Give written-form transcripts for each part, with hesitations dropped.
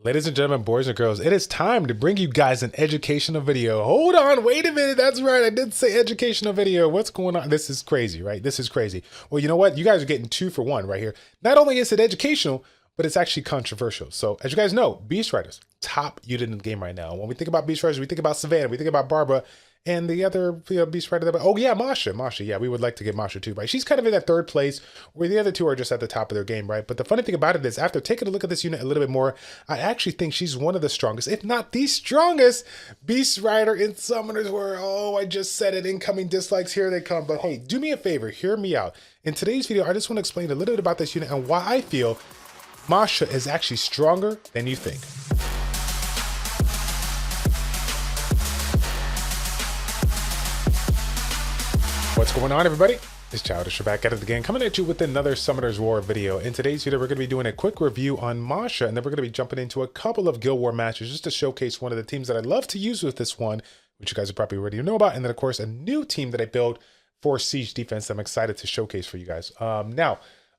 Ladies and gentlemen, boys and girls, it is time to bring you guys an educational video. Hold on, wait a minute. That's right. I did say educational video. What's going on? This is crazy, right? This is crazy. Well, you know what? You guys are getting 2 for 1 right here. Not only is it educational, but it's actually controversial. So as you guys know, Beast Riders, top unit in the game right now. When we think about Beast Riders, we think about Savannah, we think about Barbara, and the other Beast Rider. Oh yeah, MASHA. MASHA, yeah, we would like to get MASHA too, right? She's kind of in that 3rd place where the other 2 are just at the top of their game, right? But the funny thing about it is after taking a look at this unit a little bit more, I actually think she's one of the strongest, if not the strongest Beast Rider in Summoners War. Oh, I just said it. Incoming dislikes, here they come. But hey, do me a favor, hear me out. In today's video, I just want to explain a little bit about this unit and why I feel MASHA is actually stronger than you think. What's going on, everybody? It's Childish back at it again, coming at you with another Summoners War video. In today's video, we're going to be doing a quick review on MASHA, and then we're going to be jumping into a couple of Guild War matches just to showcase one of the teams that I love to use with this one, which you guys are probably already know about, and then of course a new team that I built for Siege Defense that I'm excited to showcase for you guys.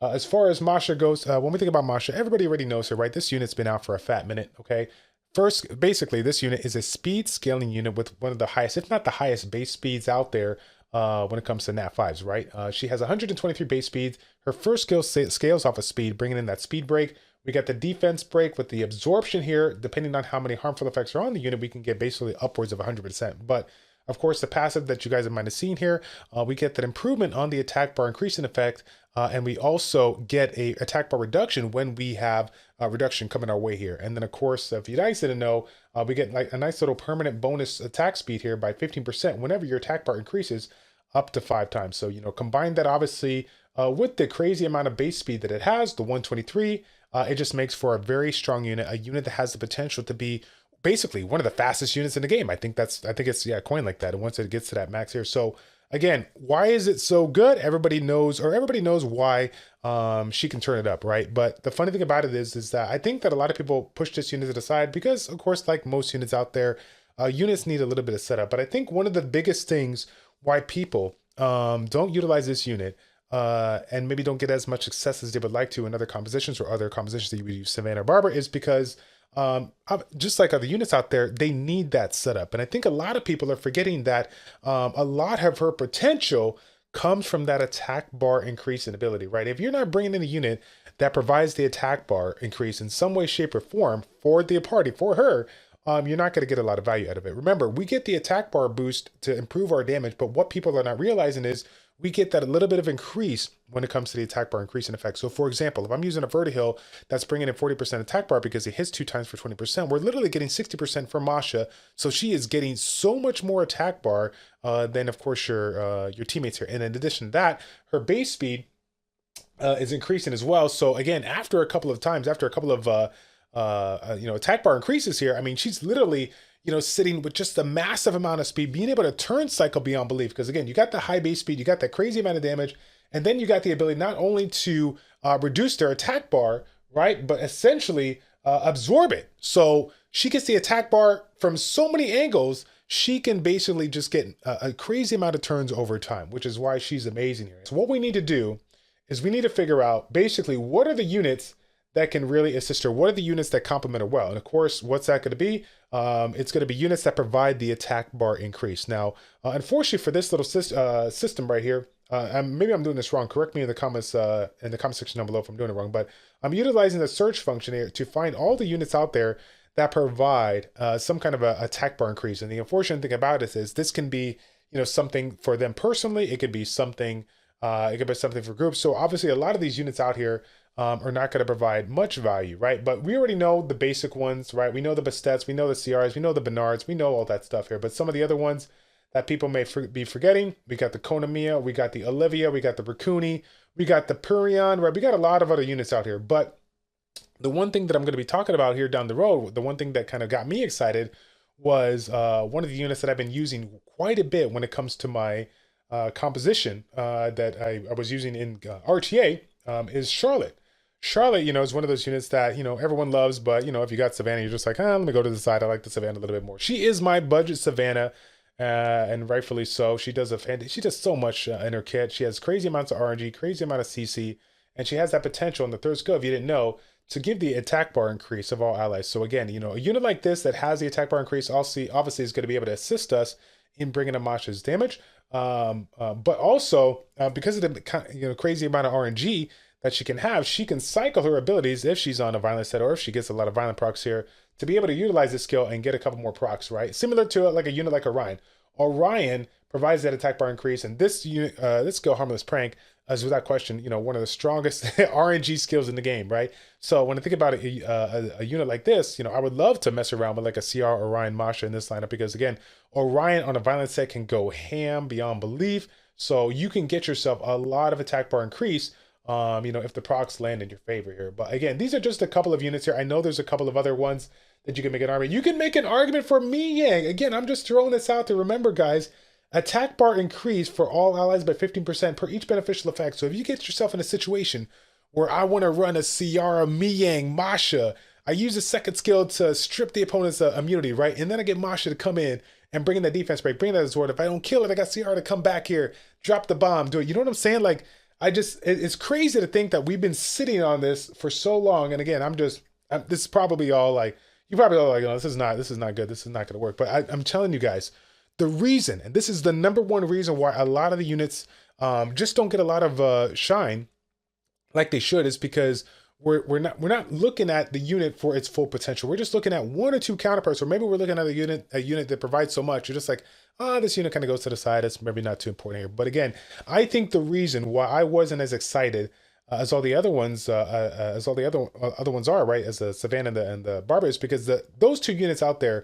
As far as MASHA goes, when we think about MASHA, everybody already knows her, right? This unit's been out for a fat minute, okay? First, basically, this unit is a speed scaling unit with one of the highest, if not the highest, base speeds out there when it comes to Nat 5s, right? She has 123 base speeds. Her first skill scales off of speed, bringing in that speed break. We got the defense break with the absorption here. Depending on how many harmful effects are on the unit, we can get basically upwards of 100%. But of course, the passive that you guys might have seen here, we get that improvement on the attack bar increasing effect, and we also get a attack bar reduction when we have a reduction coming our way here. And then of course, if you guys didn't know, we get like a nice little permanent bonus attack speed here by 15% whenever your attack bar increases up to 5 times. So, you know, combine that obviously with the crazy amount of base speed that it has, the 123, it just makes for a very strong unit, a unit that has the potential to be basically one of the fastest units in the game. I think it's, yeah, coined like that. And once it gets to that max here. So again, why is it so good? Everybody knows why she can turn it up, right? But the funny thing about it is that I think that a lot of people push this unit to the side because, of course, like most units out there, units need a little bit of setup. But I think one of the biggest things why people don't utilize this unit and maybe don't get as much success as they would like to in other compositions or other compositions that you would use Savannah or Barbara is because just like other units out there, they need that setup. And I think a lot of people are forgetting that a lot of her potential comes from that attack bar increase in ability, right? If you're not bringing in a unit that provides the attack bar increase in some way, shape, or form for the party, for her, you're not going to get a lot of value out of it. Remember, we get the attack bar boost to improve our damage, but what people are not realizing is we get that a little bit of increase when it comes to the attack bar increasing effect. So for example, if I'm using a Vertihill that's bringing in 40% attack bar because it hits 2 times for 20%, we're literally getting 60% from MASHA. So she is getting so much more attack bar than of course your teammates here. And in addition to that, her base speed is increasing as well. So again, after a couple of times, after a couple of attack bar increases here, I mean, she's literally, sitting with just a massive amount of speed, being able to turn cycle beyond belief. Because again, you got the high base speed, you got that crazy amount of damage, and then you got the ability not only to reduce their attack bar, right, but essentially absorb it. So she gets the attack bar from so many angles, she can basically just get a crazy amount of turns over time, which is why she's amazing here. So what we need to do is we need to figure out basically what are the units that can really assist her. What are the units that complement her well? And of course, what's that going to be? It's going to be units that provide the attack bar increase. Now, unfortunately for this little system right here, maybe I'm doing this wrong. Correct me in the comment section down below if I'm doing it wrong. But I'm utilizing the search function here to find all the units out there that provide some kind of a attack bar increase. And the unfortunate thing about it is this can be, something for them personally. It could be something. It could be something for groups. So obviously, a lot of these units out here are not going to provide much value, right? But we already know the basic ones, right? We know the Bastets, we know the CRs, we know the Bernards, we know all that stuff here. But some of the other ones that people may be forgetting, we got the Konamiya, we got the Olivia, we got the Raccoony, we got the Purion, right? We got a lot of other units out here. But the one thing that I'm going to be talking about here down the road, the one thing that kind of got me excited was one of the units that I've been using quite a bit when it comes to my composition that I was using in RTA is Charlotte. Charlotte, is one of those units that, everyone loves, but, if you got Savannah, you're just like, let me go to the side. I like the Savannah a little bit more. She is my budget Savannah, and rightfully so. She does so much in her kit. She has crazy amounts of RNG, crazy amount of CC, and she has that potential in the 3rd skill, if you didn't know, to give the attack bar increase of all allies. So again, you know, a unit like this that has the attack bar increase obviously is going to be able to assist us in bringing up MASHA's damage. But also because of the crazy amount of RNG that she can cycle her abilities if she's on a violent set or if she gets a lot of violent procs here to be able to utilize this skill and get a couple more procs, right? Similar to like a unit like Orion. Orion provides that attack bar increase, and this unit, this skill, Harmless Prank, is without question, you know, one of the strongest RNG skills in the game, right? So when I think about a unit like this, you know, I would love to mess around with like a CR Orion Masha in this lineup because again, Orion on a violent set can go ham beyond belief. So you can get yourself a lot of attack bar increase, you know, if the procs land in your favor here. But again, these are just a couple of units here. I know there's a couple of other ones that you can make an argument. You can make an argument for Mi Yang. Again, I'm just throwing this out there. Remember, guys, attack bar increase for all allies by 15% per each beneficial effect. So if you get yourself in a situation where I want to run a Ciara, Mi Yang, Masha, I use a second skill to strip the opponent's immunity, right? And then I get Masha to come in and bring in that defense break, bring in that sword. If I don't kill it, I got Ciara to come back here, drop the bomb, do it. You know what I'm saying? Like, it's crazy to think that we've been sitting on this for so long. And again, this is probably all like, you probably all like, oh, this is not good. This is not going to work. But I'm telling you guys, the reason, and this is the number one reason why a lot of the units just don't get a lot of shine like they should, is because we're not looking at the unit for its full potential. We're just looking at one or two counterparts, or maybe we're looking at a unit that provides so much. You're just like, this unit kind of goes to the side. It's maybe not too important here. But again, I think the reason why I wasn't as excited as all the other ones, as all the other ones are, right, as the Savannah and the Barber, is because those two units out there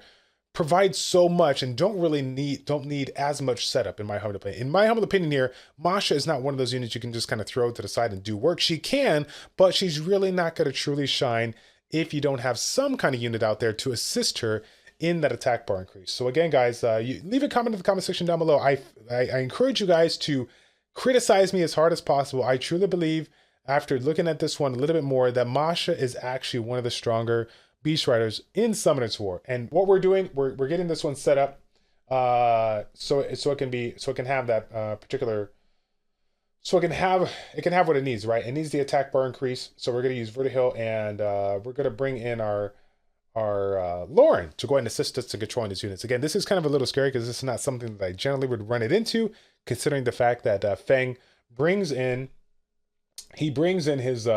provide so much and don't need as much setup, in my humble opinion. In my humble opinion here, Masha is not one of those units you can just kind of throw to the side and do work. She can, but she's really not going to truly shine if you don't have some kind of unit out there to assist her in that attack bar increase. So again, guys, you leave a comment in the comment section down below. I encourage you guys to criticize me as hard as possible. I truly believe, after looking at this one a little bit more, that Masha is actually one of the stronger Beast Riders in Summoner's War. And what we're doing, we're getting this one set up so it can have that particular, so it can have what it needs, right? It needs the attack bar increase. So we're going to use Vertihill, and we're going to bring in our Lauren to go ahead and assist us in controlling these units. Again, this is kind of a little scary because this is not something that I generally would run it into, considering the fact that Feng brings in his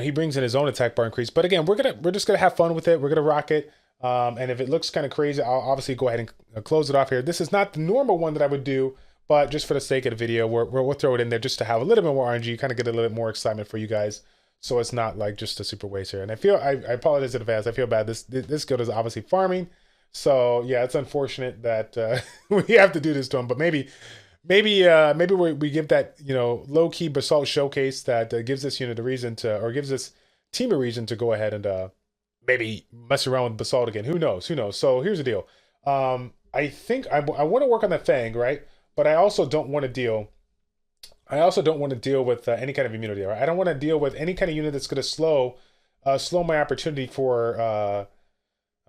he brings in his own attack bar increase. But again, we're just gonna have fun with it. We're gonna rock it. And if it looks kind of crazy, I'll obviously go ahead and close it off here. This is not the normal one that I would do, but just for the sake of the video, we'll throw it in there just to have a little bit more RNG, kind of get a little bit more excitement for you guys, so it's not like just a super waste here. And I apologize in advance. I feel bad. This guild is obviously farming, so yeah, it's unfortunate that we have to do this to him. But maybe we give that, you know, low-key basalt showcase that gives this unit a reason to, or gives this team a reason to go ahead and maybe mess around with basalt again. Who knows? So here's the deal. I think I want to work on that Fang, right? But I also don't want to deal with any kind of immunity, right? I don't want to deal with any kind of unit that's going to slow my opportunity for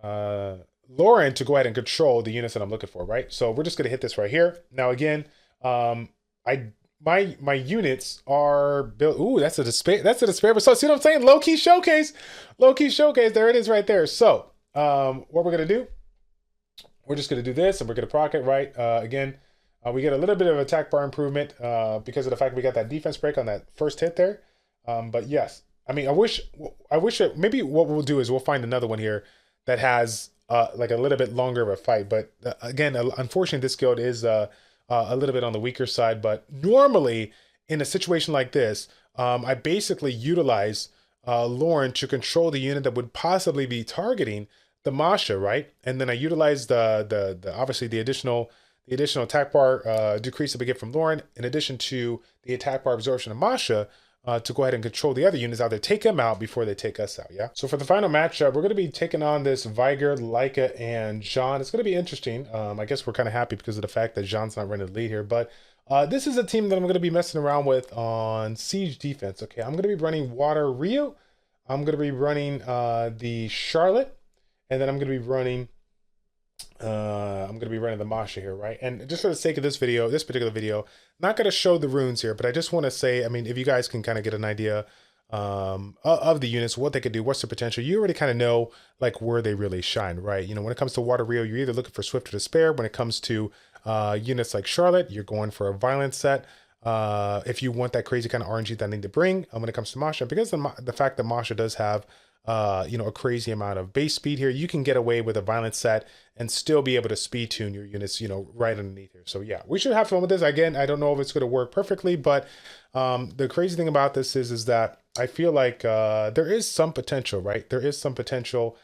Lauren to go ahead and control the units that I'm looking for, right? So we're just going to hit this right here. Now again, my units are built. Ooh, that's a despair. So see what I'm saying? Low-key showcase. There it is right there. So what we're going to do, we're just going to do this, and we're going to proc it, right? Again, we get a little bit of attack bar improvement because of the fact we got that defense break on that first hit there. But yes, I mean, I wish maybe what we'll do is we'll find another one here that has like a little bit longer of a fight. But again, unfortunately, this guild is a little bit on the weaker side. But normally in a situation like this, I basically utilize Lauren to control the unit that would possibly be targeting the Masha, right? And then I utilize the obviously the additional attack bar decrease that we get from Lauren, in addition to the attack bar absorption of Masha, to go ahead and control the other units out there, take them out before they take us out, yeah? So for the final matchup, we're going to be taking on this Viger, Leica, and Jean. It's going to be interesting. I guess we're kind of happy because of the fact that Jean's not running the lead here, but this is a team that I'm going to be messing around with on siege defense. Okay, I'm going to be running Water Rio. I'm going to be running the Charlotte, and then I'm going to be running the Masha here, right? And just for the sake of this particular video, not going to show the runes here, but I just want to say, I mean, if you guys can kind of get an idea of the units, what they could do, what's the potential. You already kind of know like where they really shine, right? You know, when it comes to Water Rio, you're either looking for Swift or Despair. When it comes to units like Charlotte, you're going for a Violent set. If you want that crazy kind of RNG that I need to bring, when it comes to MASHA, because the fact that MASHA does have you know, a crazy amount of base speed here, you can get away with a Violent set and still be able to speed tune your units, you know, right underneath here. So yeah, we should have fun with this. Again, I don't know if it's going to work perfectly, but the crazy thing about this is that I feel like there is some potential, right? There is some potential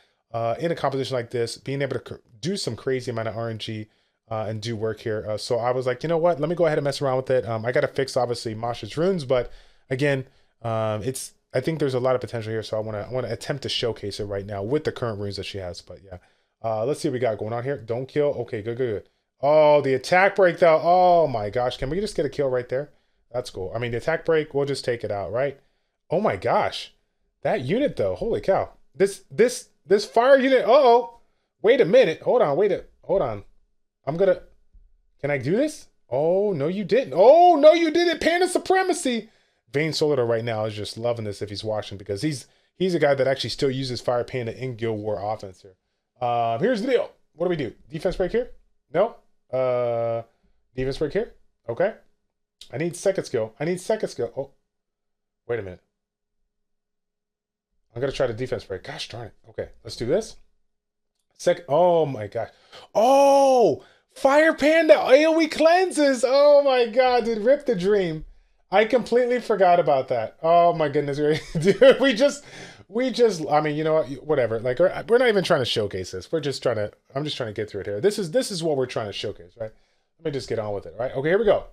in a composition like this, being able to do some crazy amount of RNG and do work here. So I was like, you know what? Let me go ahead and mess around with it. I got to fix obviously Masha's runes, but again, I think there's a lot of potential here. So I want to attempt to showcase it right now with the current runes that she has. But yeah, let's see what we got going on here. Don't kill. Okay, good. Oh, the attack break though. Oh my gosh, can we just get a kill right there? That's cool. I mean, the attack break, we'll just take it out, right? Oh my gosh, that unit though. Holy cow. This fire unit. Uh-oh. Wait a minute. Hold on. Can I do this? Oh, no, you didn't. Oh, no, you didn't. Panda Supremacy. Vane Solidor right now is just loving this if he's watching, because he's a guy that actually still uses Fire Panda in Guild War offense here. Here's the deal. What do we do? Defense break here? No. Defense break here? Okay. I need second skill. Oh, wait a minute. I'm going to try the defense break. Gosh darn it. Okay, let's do this. Oh my gosh. Oh, Fire Panda AoE cleanses. Oh my God, dude, rip the dream. I completely forgot about that. Oh my goodness, dude, we just, I mean, you know what, whatever. Like, we're not even trying to showcase this. I'm just trying to get through it here. This is what we're trying to showcase, right? Let me just get on with it, right? Okay, here we go.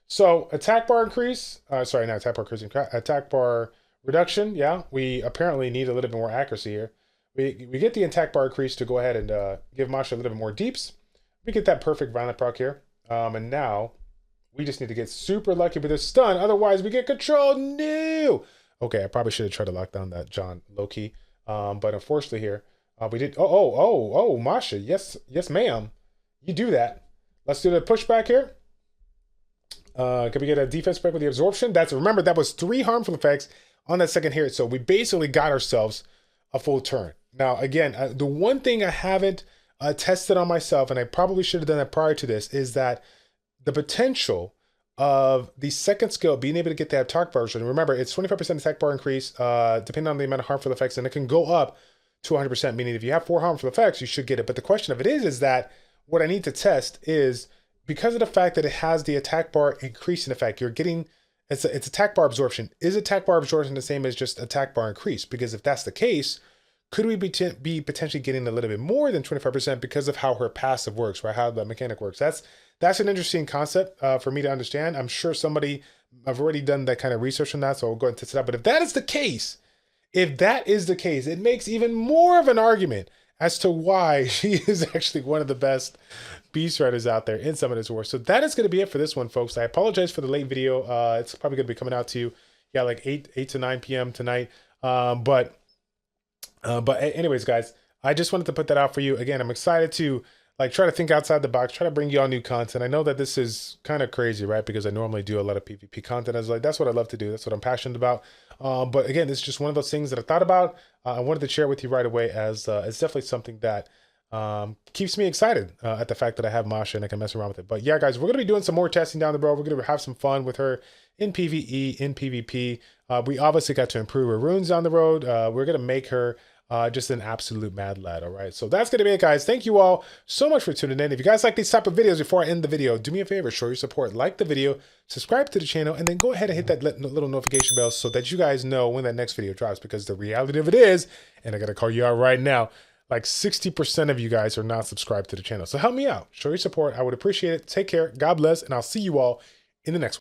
So attack bar increase, sorry, not attack bar increase, attack bar reduction. Yeah, we apparently need a little bit more accuracy here. We get the attack bar increase to go ahead and give MASHA a little bit more deeps. We get that perfect violent proc here. And now we just need to get super lucky with this stun. Otherwise, we get control. No. Okay, I probably should have tried to lock down that John low-key. But unfortunately here, we did. Oh, MASHA. Yes, ma'am. You do that. Let's do the pushback here. Can we get a defense break with the absorption? Remember, that was 3 harmful effects on that second hit. So we basically got ourselves a full turn. Now, again, the one thing I haven't tested on myself, and I probably should have done that prior to this, is that the potential of the second skill being able to get that attack bar version. Remember, it's 25% attack bar increase, depending on the amount of harmful effects, and it can go up to 100%, meaning if you have 4 harmful effects, you should get it. But the question of it is that what I need to test is, because of the fact that it has the attack bar increasing effect, you're getting, it's attack bar absorption. Is attack bar absorption the same as just attack bar increase? Because if that's the case, could we be potentially getting a little bit more than 25% because of how her passive works, right? How the mechanic works. That's an interesting concept for me to understand. I'm sure I've already done that kind of research on that, so I'll go and test it out. But if that is the case, it makes even more of an argument as to why she is actually one of the best beast riders out there in Summoners War. So that is going to be it for this one, folks. I apologize for the late video. It's probably going to be coming out to you, yeah, like 8 to 9 p.m. tonight. But anyways, guys, I just wanted to put that out for you. Again, I'm excited to like try to think outside the box, try to bring you all new content. I know that this is kind of crazy, right? Because I normally do a lot of PvP content. I was like, that's what I love to do. That's what I'm passionate about. But again, it's just one of those things that I thought about. I wanted to share with you right away, as it's definitely something that keeps me excited at the fact that I have MASHA and I can mess around with it. But yeah, guys, we're going to be doing some more testing down the road. We're going to have some fun with her in PvE, in PvP. We obviously got to improve her runes down the road. We're going to make her just an absolute mad lad. All right, so that's gonna be it, guys. Thank you all so much for tuning in. If you guys like these type of videos, before I end the video, do me a favor, show your support, like the video, subscribe to the channel, and then go ahead and hit that little notification bell so that you guys know when that next video drops. Because the reality of it is, and I gotta call you out right now, like 60% of you guys are not subscribed to the channel. So help me out, show your support. I would appreciate it. Take care, God bless, and I'll see you all in the next one.